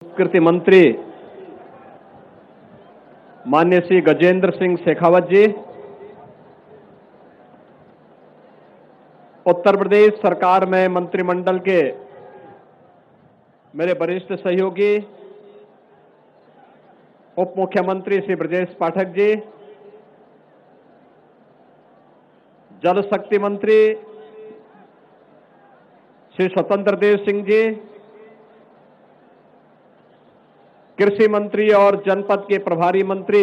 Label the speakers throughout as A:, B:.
A: संस्कृति मंत्री माननीय श्री गजेंद्र सिंह शेखावत जी, उत्तर प्रदेश सरकार में मंत्रिमंडल के मेरे वरिष्ठ सहयोगी उप मुख्यमंत्री श्री ब्रजेश पाठक जी, जल शक्ति मंत्री श्री स्वतंत्र देव सिंह जी, कृषि मंत्री और जनपद के प्रभारी मंत्री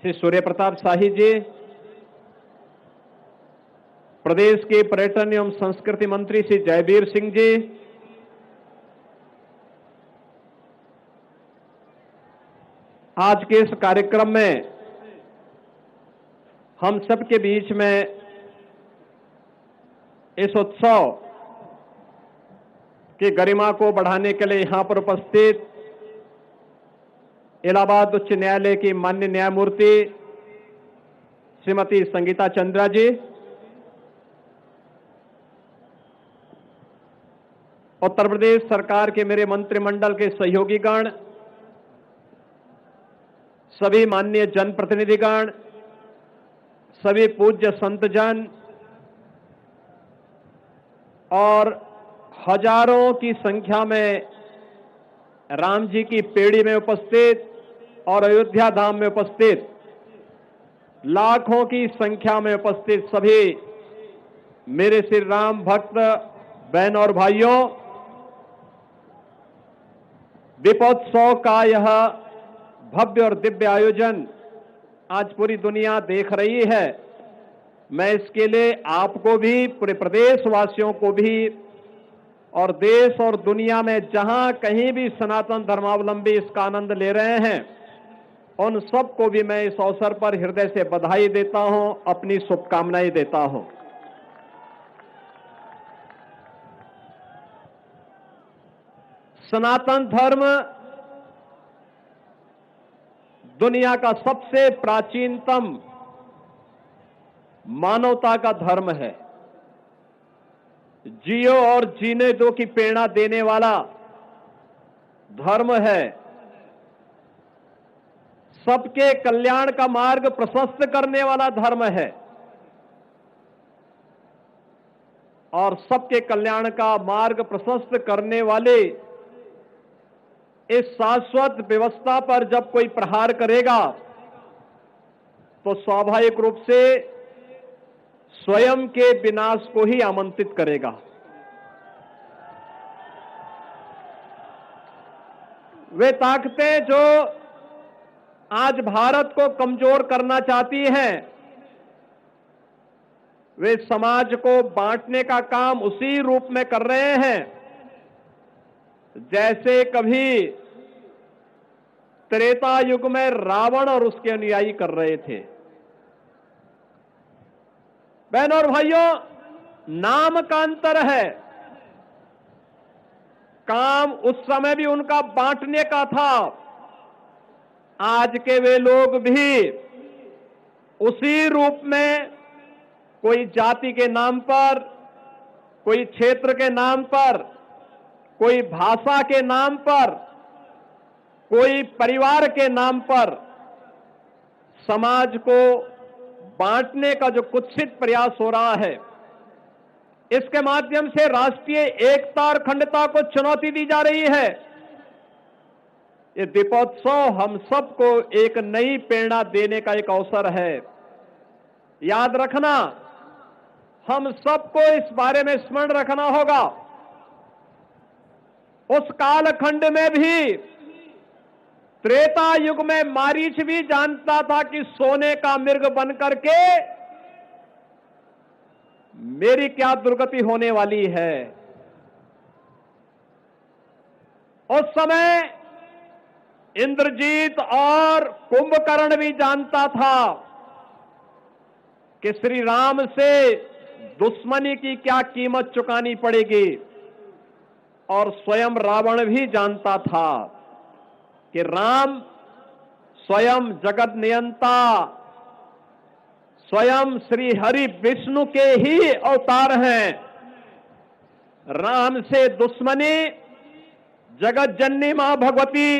A: श्री सूर्य प्रताप शाही जी, प्रदेश के पर्यटन एवं संस्कृति मंत्री श्री जयवीर सिंह जी, आज के इस कार्यक्रम में हम सबके बीच में इस उत्सव की गरिमा को बढ़ाने के लिए यहां पर उपस्थित इलाहाबाद उच्च न्यायालय की माननीय न्यायमूर्ति श्रीमती संगीता चंद्रा जी, उत्तर प्रदेश सरकार के मेरे मंत्रिमंडल के सहयोगीगण, सभी माननीय जनप्रतिनिधिगण, सभी पूज्य संतजन और हजारों की संख्या में राम जी की पेड़ी में उपस्थित और अयोध्या धाम में उपस्थित लाखों की संख्या में उपस्थित सभी मेरे श्री राम भक्त बहन और भाइयों, दीपोत्सव का यह भव्य और दिव्य आयोजन आज पूरी दुनिया देख रही है। मैं इसके लिए आपको भी, पूरे प्रदेशवासियों को भी और देश और दुनिया में जहां कहीं भी सनातन धर्मावलंबी इसका आनंद ले रहे हैं, उन सबको भी मैं इस अवसर पर हृदय से बधाई देता हूं, अपनी शुभकामनाएं देता हूं। सनातन धर्म दुनिया का सबसे प्राचीनतम मानवता का धर्म है। जियो और जीने दो की प्रेरणा देने वाला धर्म है। सबके कल्याण का मार्ग प्रशस्त करने वाला धर्म है और सबके कल्याण का मार्ग प्रशस्त करने वाले इस शाश्वत व्यवस्था पर जब कोई प्रहार करेगा तो स्वाभाविक रूप से स्वयं के विनाश को ही आमंत्रित करेगा। वे ताकतें जो आज भारत को कमजोर करना चाहती हैं, वे समाज को बांटने का काम उसी रूप में कर रहे हैं जैसे कभी त्रेता युग में रावण और उसके अनुयायी कर रहे थे। बहनों और भाइयों, नाम का अंतर है। काम उस समय भी उनका बांटने का था, आज के वे लोग भी उसी रूप में कोई जाति के नाम पर, कोई क्षेत्र के नाम पर, कोई भाषा के नाम पर, कोई परिवार के नाम पर समाज को बांटने का जो कुत्सित प्रयास हो रहा है, इसके माध्यम से राष्ट्रीय एकता और अखंडता को चुनौती दी जा रही है। ये दीपोत्सव हम सबको एक नई प्रेरणा देने का एक अवसर है। याद रखना, हम सबको इस बारे में स्मरण रखना होगा, उस कालखंड में भी, त्रेता युग में मारीच भी जानता था कि सोने का मृग बनकर के मेरी क्या दुर्गति होने वाली है। उस समय इंद्रजीत और कुंभकर्ण भी जानता था कि श्री राम से दुश्मनी की क्या कीमत चुकानी पड़ेगी, और स्वयं रावण भी जानता था कि राम स्वयं जगत नियंता, स्वयं श्री हरि विष्णु के ही अवतार हैं। राम से दुश्मनी जगत जननी मां भगवती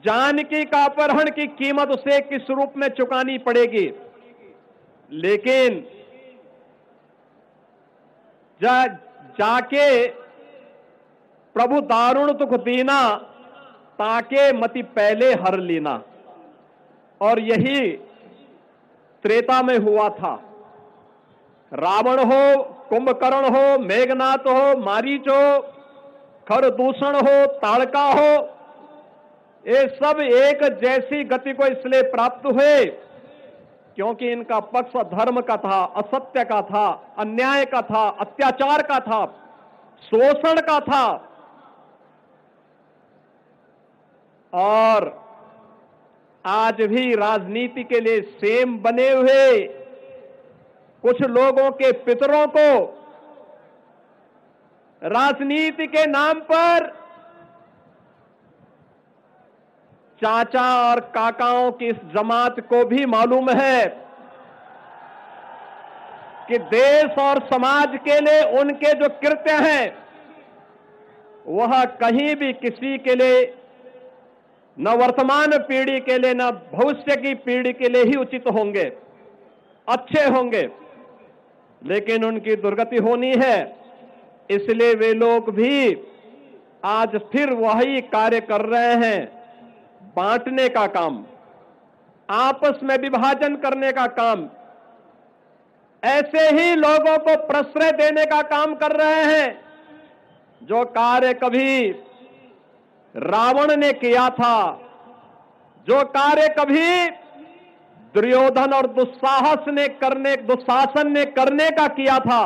A: जानकी का अपहरण की कीमत उसे किस रूप में चुकानी पड़ेगी, लेकिन जाके प्रभु दारुण दुख दीना, ताके मति पहले हर लीना। और यही त्रेता में हुआ था। रावण हो, कुंभकर्ण हो, मेघनाथ हो, मारीच हो, खरदूषण हो, ताड़का हो, ये सब एक जैसी गति को इसलिए प्राप्त हुए क्योंकि इनका पक्ष धर्म का था, असत्य का था, अन्याय का था, अत्याचार का था, शोषण का था। और आज भी राजनीति के लिए सेम बने हुए कुछ लोगों के पितरों को राजनीति के नाम पर चाचा और काकाओं की इस जमात को भी मालूम है कि देश और समाज के लिए उनके जो कृत्य हैं वह कहीं भी किसी के लिए, न वर्तमान पीढ़ी के लिए न भविष्य की पीढ़ी के लिए ही उचित होंगे, अच्छे होंगे, लेकिन उनकी दुर्गति होनी है। इसलिए वे लोग भी आज फिर वही कार्य कर रहे हैं, बांटने का काम, आपस में विभाजन करने का काम, ऐसे ही लोगों को प्रश्रय देने का काम कर रहे हैं जो कार्य कभी रावण ने किया था, जो कार्य कभी दुर्योधन और दुशासन ने करने का किया था,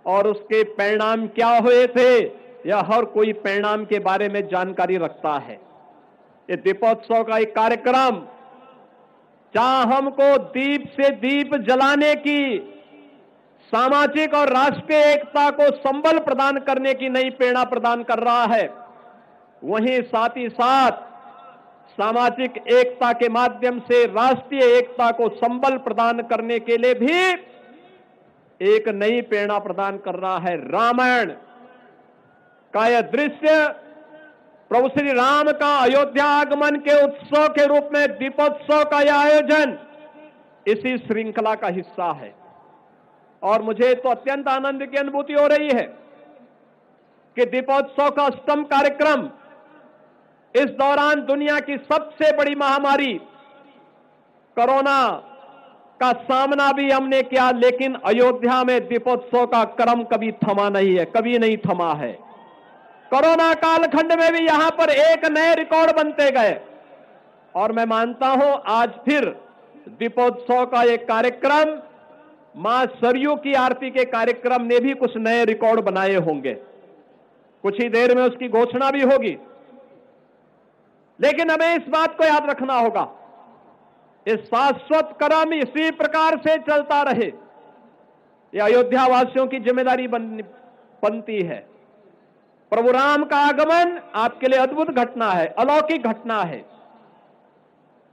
A: और उसके परिणाम क्या हुए थे यह हर कोई परिणाम के बारे में जानकारी रखता है। ये दीपोत्सव का एक कार्यक्रम जहां हमको दीप से दीप जलाने की, सामाजिक और राष्ट्रीय एकता को संबल प्रदान करने की नई प्रेरणा प्रदान कर रहा है, वहीं साथ ही साथ सामाजिक एकता के माध्यम से राष्ट्रीय एकता को संबल प्रदान करने के लिए भी एक नई प्रेरणा प्रदान कर रहा है। रामायण का यह दृश्य प्रभु श्री राम का अयोध्या आगमन के उत्सव के रूप में दीपोत्सव का यह आयोजन इसी श्रृंखला का हिस्सा है। और मुझे तो अत्यंत आनंद की अनुभूति हो रही है कि दीपोत्सव का 8वां कार्यक्रम, इस दौरान दुनिया की सबसे बड़ी महामारी कोरोना का सामना भी हमने किया, लेकिन अयोध्या में दीपोत्सव का क्रम कभी थमा नहीं है, कभी नहीं थमा है। कोरोना कालखंड में भी यहां पर एक नए रिकॉर्ड बनते गए, और मैं मानता हूं आज फिर दीपोत्सव का एक कार्यक्रम, मां सरयू की आरती के कार्यक्रम ने भी कुछ नए रिकॉर्ड बनाए होंगे। कुछ ही देर में उसकी घोषणा भी होगी, लेकिन हमें इस बात को याद रखना होगा, इस शाश्वत क्रम इसी प्रकार से चलता रहे, यह अयोध्या वासियों की जिम्मेदारी बनती है। प्रभु राम का आगमन आपके लिए अद्भुत घटना है, अलौकिक घटना है।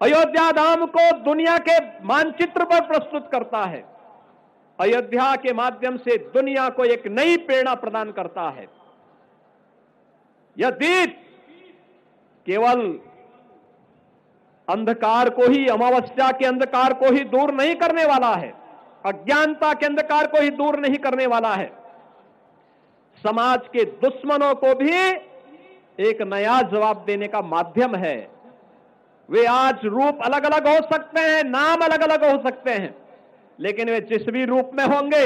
A: अयोध्या धाम को दुनिया के मानचित्र पर प्रस्तुत करता है, अयोध्या के माध्यम से दुनिया को एक नई प्रेरणा प्रदान करता है। यह दीप केवल अंधकार को ही, अमावस्या के अंधकार को ही दूर नहीं करने वाला है, अज्ञानता के अंधकार को ही दूर नहीं करने वाला है, समाज के दुश्मनों को भी एक नया जवाब देने का माध्यम है। वे आज रूप अलग अलग हो सकते हैं, नाम अलग अलग हो सकते हैं, लेकिन वे जिस भी रूप में होंगे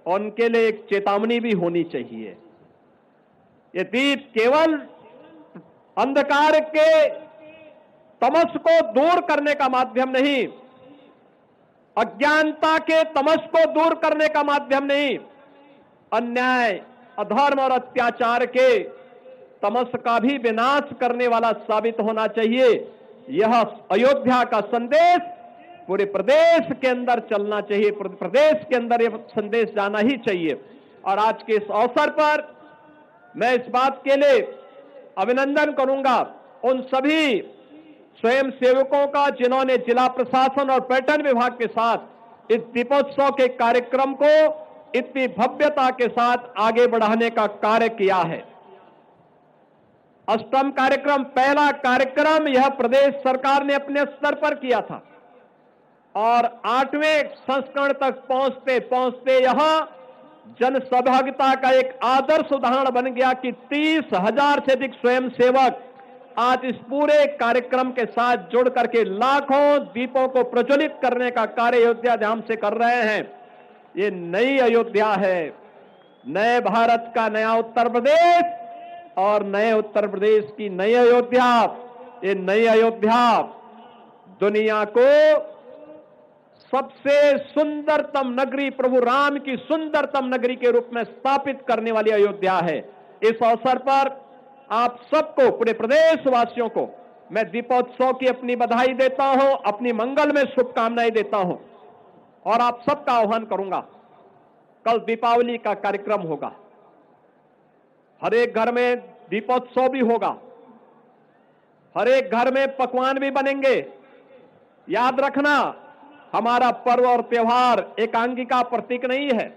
A: उनके लिए एक चेतावनी भी होनी चाहिए। ये दीप केवल अंधकार के तमस को दूर करने का माध्यम नहीं, अज्ञानता के तमस को दूर करने का माध्यम नहीं, अन्याय, अधर्म और अत्याचार के तमस का भी विनाश करने वाला साबित होना चाहिए। यह अयोध्या का संदेश पूरे प्रदेश के अंदर चलना चाहिए, प्रदेश के अंदर यह संदेश जाना ही चाहिए। और आज के इस अवसर पर मैं इस बात के लिए अभिनंदन करूंगा उन सभी स्वयं सेवकों का जिन्होंने जिला प्रशासन और पर्यटन विभाग के साथ इस दीपोत्सव के कार्यक्रम को इतनी भव्यता के साथ आगे बढ़ाने का कार्य किया है। अष्टम कार्यक्रम, पहला कार्यक्रम यह प्रदेश सरकार ने अपने स्तर पर किया था और 8वें संस्करण तक पहुंचते पहुंचते यह जन सहभागिता का एक आदर्श उदाहरण बन गया कि 30,000 से अधिक स्वयंसेवक आज इस पूरे कार्यक्रम के साथ जुड़ करके लाखों दीपों को प्रज्वलित करने का कार्य अयोध्या धाम से कर रहे हैं। ये नई अयोध्या है, नए भारत का नया उत्तर प्रदेश और नए उत्तर प्रदेश की नई अयोध्या। ये नई अयोध्या दुनिया को सबसे सुंदरतम नगरी, प्रभु राम की सुंदरतम नगरी के रूप में स्थापित करने वाली अयोध्या है। इस अवसर पर आप सबको, पूरे प्रदेशवासियों को मैं दीपोत्सव की अपनी बधाई देता हूं, अपनी मंगल में शुभकामनाएं देता हूं और आप सबका आह्वान करूंगा। कल दीपावली का कार्यक्रम होगा, हर एक घर में दीपोत्सव भी होगा, हर एक घर में पकवान भी बनेंगे। याद रखना, हमारा पर्व और त्योहार एकांगी का प्रतीक नहीं है।